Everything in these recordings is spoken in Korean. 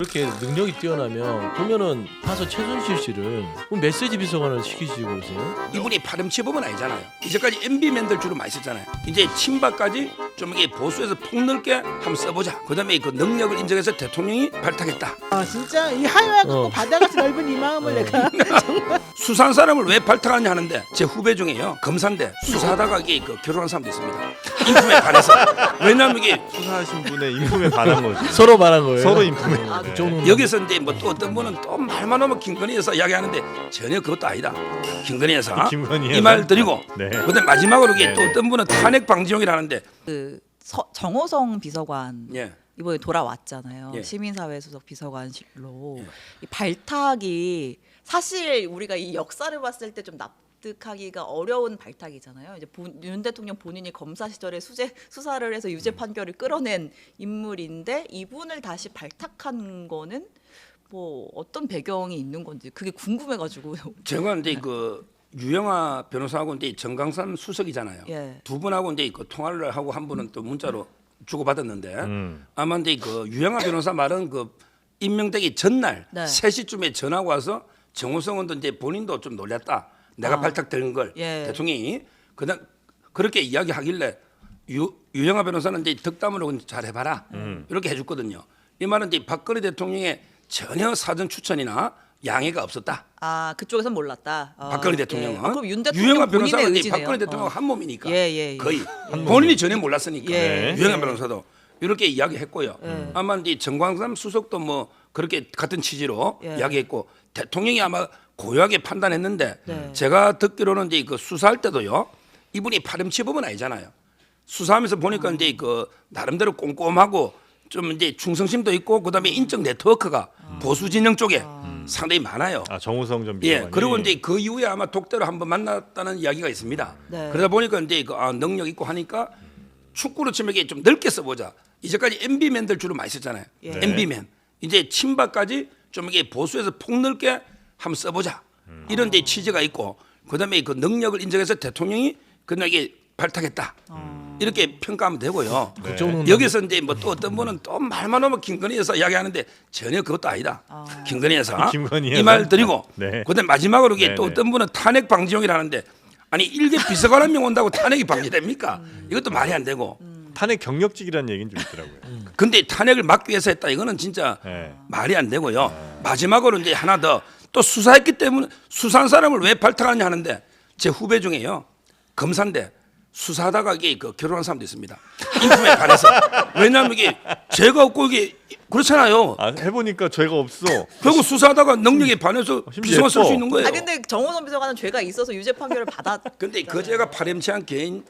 그렇게 능력이 뛰어나면 보면은 가서 최순실 씨를 그럼 메시지 비서관을 시키시고 그러세요? 이분이 파렴치범은 아니잖아요. 이제까지 MB맨들 주로 많이 썼잖아요. 이제 친박까지 좀 이게 보수에서 폭넓게 한번 써보자. 그다음에 그 능력을 인정해서 대통령이 발탁했다. 아 진짜 이 하얀 갖고 바다같이 넓은 이 마음을 내가 정말 수사한 사람을 왜 발탁하냐 하는데 제 후배 중에요. 검사인데 수사하다가 이게 그 결혼한 사람도 있습니다. 인품에 반해서. 왜냐하면 이게 수사하신 분의 인품에 반한 거죠. 서로 말한 거예요. 서로 인품에. 그 정도는 여기서 이제 뭐 또 어떤 분은 또 말만 하면 김건희에서 이야기하는데 전혀 그것도 아니다. 김건희에서 김건희에서? 이 말 드리고 네. 그다음 마지막으로 이게 네. 또 어떤 분은 탄핵 방지용이라는데 정호성 비서관 예. 이번에 돌아왔잖아요. 예. 시민사회 소속 비서관실로 예. 이 발탁이 사실 우리가 이 역사를 봤을 때 좀 납득하기가 어려운 발탁이잖아요. 이제 윤 대통령 본인이 검사 시절에 수사를 해서 유죄 판결을 끌어낸 인물인데 이분을 다시 발탁한 거는 뭐 어떤 배경이 있는 건지 그게 궁금해가지고. 제가 이제 그 유영아 변호사하고 이제 정강산 수석이잖아요. 예. 두 분하고 이제 그 통화를 하고 한 분은 또 문자로 주고 받았는데 아마 이제 그 유영아 변호사 말은 그 임명되기 전날 네. 3시쯤에 전화가 와서 정호성 의원도 이제 본인도 좀 놀랐다. 내가 발탁되는 걸 예. 대통령이 그냥 그렇게 이야기하길래 유영아 변호사는 이제 덕담으로 잘 해봐라 이렇게 해줬거든요. 이 말은 이제 박근혜 대통령의 전혀 사전 추천이나 양해가 없었다. 아 그쪽에선 몰랐다. 박근혜 대통령은 예. 그럼 윤 대통령 유영아 본인의 변호사는 이제 의지네요. 박근혜 대통령 한 몸이니까 예. 거의 본인이 전혀 몰랐으니까 예. 유영아 변호사도 이렇게 이야기했고요. 아마 이제 정광삼 수석도 뭐 그렇게 같은 취지로 예. 이야기했고 대통령이 아마 고요하게 판단했는데 네. 제가 듣기로는 이제 그 수사할 때도요 이분이 파렴치범은 아니잖아요. 수사하면서 보니까 이제 그 나름대로 꼼꼼하고 좀 이제 충성심도 있고 그다음에 인적 네트워크가 보수 진영 쪽에 상당히 많아요. 아 정우성 전 비서관이. 예, 그리고 이제 그 이후에 아마 독대로 한번 만났다는 이야기가 있습니다. 네. 그러다 보니까 이제 그 능력 있고 하니까 축구로 치면 이게 좀 넓게 써보자. 이제까지 MB맨들 주로 많이 썼잖아요. 예. MB맨. 이제 친박까지 좀 이게 보수에서 폭넓게 한번 써보자. 이런 데 취지가 있고 그다음에 그 능력을 인정해서 대통령이 그날 이게 발탁했다. 이렇게 평가하면 되고요. 그 정도는 여기서 이제 뭐 또 어떤 분은 또 말만 하면 김건희에서 이야기하는데 전혀 그것도 아니다. 김건희에서 김건희에서? 이 말 드리고 네. 그다음 마지막으로 이게 네, 또 네. 어떤 분은 탄핵 방지용이라는데 아니 일개 비서관 한 명 온다고 탄핵이 방지됩니까? 이것도 말이 안 되고. 탄핵 경력직이라는 얘기는 좀 있더라고요. 근데 탄핵을 막기 위해서 했다. 이거는 진짜 네. 말이 안 되고요. 마지막으로 이제 하나 더 또 수사했기 때문에 수사한 사람을 왜 발탁하냐 하는데 제 후배 중에요. 검사인데 수사하다가 이게 그 결혼한 사람도 있습니다. 인품에 반해서. 왜냐하면 이게 죄가 없고 이게 그렇잖아요. 아 해보니까 죄가 없어. 결국 수사하다가 능력에 반해서 심지어 비서관 쓸 수 예뻐. 있는 거예요. 아 근데 정호성 비서관은 죄가 있어서 유죄 판결을 받았. 근데 그 죄가 파렴치한 개인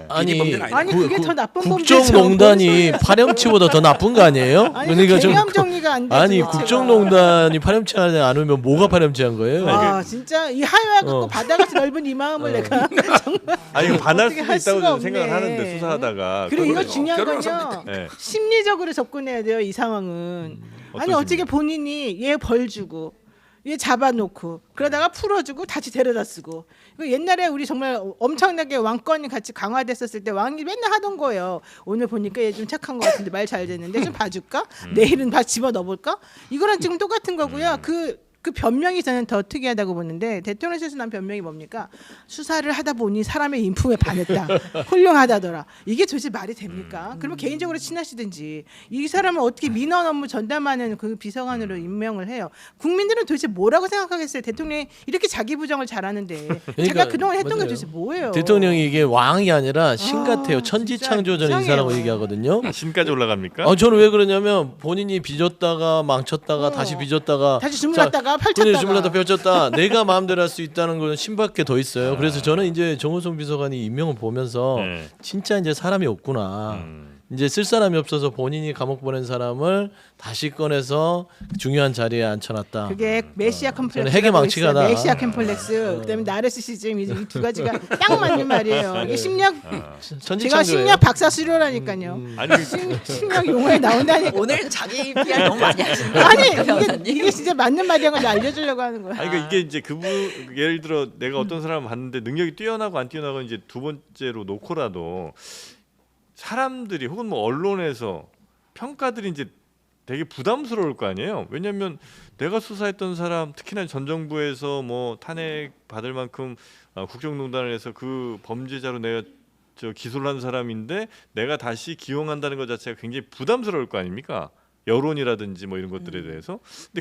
아니, 범죄는 아니다. 아니 그게 더 나쁜 범죄죠. 국정농단이 파렴치보다 더 나쁜 거 아니에요? 아니 그러니까 좀- 개념 정리가 안 되죠. 아니 자체가. 국정농단이 파렴치하지 않으면 뭐가 파렴치한 거예요? 와 진짜 이 하얀 갖고 어. 바다같이 넓은 이 마음을 내가 정말 아니 이거 반할 어떻게 수도 할 있다고 수가 저는 생각을 없네. 하는데 수사하다가. 그리고 이거 그거예요. 중요한 결혼한 건요. 사람도 네. 심리적으로 접근해야 돼요. 이 상황은. 아니 어떤 어떻게 본인이 얘 벌 주고 얘 잡아놓고 그러다가 풀어주고 다시 데려다 쓰고 이거 옛날에 우리 정말 엄청나게 왕권이 같이 강화됐었을 때 왕이 맨날 하던 거예요. 오늘 보니까 얘 좀 착한 것 같은데 말 잘 듣는데 좀 봐줄까? 내일은 다 집어 넣어볼까? 이거랑 지금 똑같은 거고요. 그 변명이 저는 더 특이하다고 보는데 대통령실에서 난 변명이 뭡니까? 수사를 하다 보니 사람의 인품에 반했다. 훌륭하다더라. 이게 도대체 말이 됩니까? 그러면 개인적으로 친하시든지 이 사람을 어떻게 민원 업무 전담하는 그 비서관으로 임명을 해요. 국민들은 도대체 뭐라고 생각하겠어요? 대통령이 이렇게 자기 부정을 잘하는데 제가 그동안 했던 게 맞아요. 도대체 뭐예요? 대통령이 이게 왕이 아니라 신 같아요. 진짜 천지창조전 이상해요. 인사라고 얘기하거든요. 신까지 올라갑니까? 저는 왜 그러냐면 본인이 빚었다가 망쳤다가 다시 빚었다가 다시 주물렀다가 본인이 펼쳤다가 주물렀다 펼쳤다 내가 마음대로 할 수 있다는 건 신밖에 더 있어요. 그래서 저는 이제 정호성 비서관이 임명을 보면서 네. 진짜 이제 사람이 없구나. 이제 쓸 사람이 없어서 본인이 감옥 보낸 사람을 다시 꺼내서 중요한 자리에 앉혀놨다. 그게 메시아 컴플렉스. 저는 핵의 망치가 나. 메시아 컴플렉스. 그다음에 나르시시즘 이 두 가지가 딱 맞는 말이에요. 이게 심리학 제가 천지창조예요. 심리학 박사 수료라니까요. 아니 심리학 용어에 나온다니까. 오늘 자기 PR 너무 많이 하신다. 아니 변호사님. 이게 진짜 맞는 말이라는 걸 알려주려고 하는 거야. 아니 그러니까 이게 이제 그분 예를 들어 내가 어떤 사람을 봤는데 능력이 뛰어나고 안 뛰어나고 이제 두 번째로 놓고라도 사람들이 혹은 뭐 언론에서 평가들이 이제 되게 부담스러울 거 아니에요. 왜냐하면 내가 수사했던 사람, 특히나 전 정부에서 뭐 탄핵 받을 만큼 국정농단을 해서 그 범죄자로 내가 기소를 한 사람인데 내가 다시 기용한다는 것 자체가 굉장히 부담스러울 거 아닙니까? 여론이라든지 뭐 이런 것들에 대해서. 근데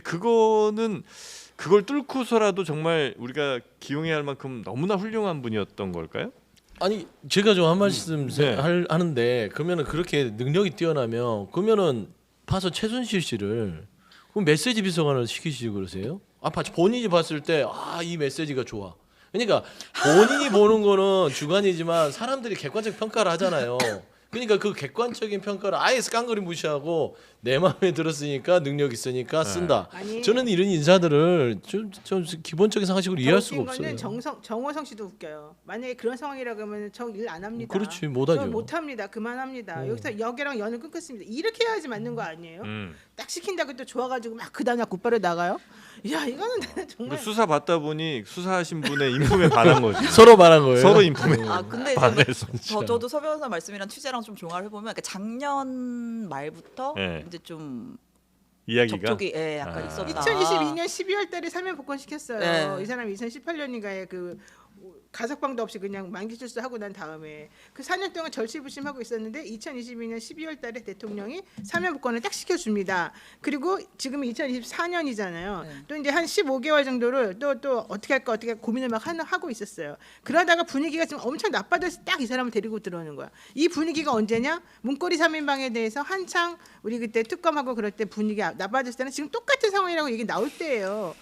그걸 뚫고서라도 정말 우리가 기용해야 할 만큼 너무나 훌륭한 분이었던 걸까요? 아니 제가 좀 한 말씀 네. 하는데 그러면은 그렇게 능력이 뛰어나면 그러면은 파서 최순실 씨를 그럼 메시지 비서관을 시키시고 그러세요? 본인이 봤을 때 이 메시지가 좋아. 그러니까 본인이 보는 거는 주관이지만 사람들이 객관적 평가를 하잖아요. 그러니까 그 객관적인 평가를 아예 깡그리 무시하고 내 마음에 들었으니까 능력 있으니까 쓴다. 아니, 저는 이런 인사들을 좀 기본적인 상식으로 이해할 수가 없어요. 거는 정호성 씨도 웃겨요. 만약에 그런 상황이라고 하면 저 일 안 합니다. 그렇지, 못하죠. 저 못합니다. 그만합니다. 여기서 역이랑 연을 끊겠습니다. 이렇게 해야지 맞는 거 아니에요? 딱 시킨다고 또 좋아가지고 막 그 다음날 곧바로 나가요? 야 이거는 나는 정말 수사 받다 보니 수사하신 분의 인품에 반한 거지. 서로 말한 거예요. 서로 인품에. 근데 반해서. 저도 서 변호사 말씀이랑 취재랑 좀 종합해 보면 작년 말부터 네. 이제 좀 이야기가 접촉이 약간 있었다. 2022년 12월 달에 사면 복권 시켰어요. 네. 이 사람이 2018년인가에 그 가석방도 없이 그냥 만기 출소하고 난 다음에 그 4년 동안 절치부심하고 있었는데 2022년 12월 달에 대통령이 사면 복권을 딱 시켜줍니다. 그리고 지금 2024년이잖아요. 네. 또 이제 한 15개월 정도를 또 어떻게 할까 고민을 막 하고 있었어요. 그러다가 분위기가 지금 엄청 나빠져서 딱 이 사람을 데리고 들어오는 거야. 이 분위기가 언제냐? 문고리 3인방에 대해서 한창 우리 그때 특검하고 그럴 때 분위기가 나빠졌을 때는 지금 똑같은 상황이라고 얘기 나올 때예요.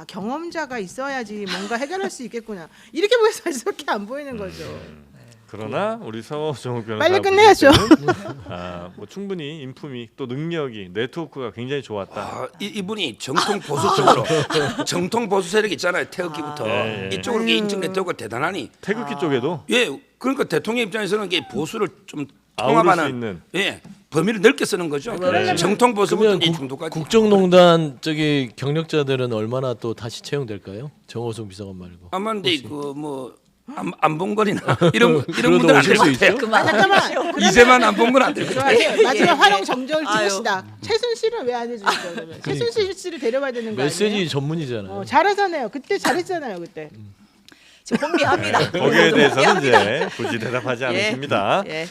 경험자가 있어야지 뭔가 해결할 수 있겠구나. 이렇게 보여서 저렇게 안 보이는 거죠. 그러나 우리 서정욱 변호사 빨리 끝내야죠. 뭐 충분히 인품이 또 능력이 네트워크가 굉장히 좋았다. 이분이 정통 보수 쪽으로 정통 보수 세력 있잖아요. 태극기부터 예. 이쪽으로 인증 네트워크가 대단하니. 태극기 쪽에도 예, 그러니까 대통령 입장에서는 이게 보수를 좀 아우를 통합하는 수 있는. 범위를 넓게 쓰는 거죠. 그러려면- 정통 보수부터 그러면 이 정도까지. 국정농단 경력자들은 얼마나 또 다시 채용될까요? 정호성 비서관 말고. 아마 근데 그뭐 안본거리나 이런 그래도 분들 안 오실 될 것 수 같아요. 그만. 잠깐만. 이세만 안 본 건 안 될 것 같아요. 좋아요. 마지막 예. 활용 정정을 아유. 찍읍시다. 최순실은 왜 안 해주니까 그러면 최순실 씨를 데려와야 되는 거 메시지 아니에요? 전문이잖아요. 잘하잖아요. 그때 잘했잖아요. 그때. 지금 혼미합니다. 거기에 대해서는 혼미합니다. 이제 굳이 대답하지 않으십니다. 예.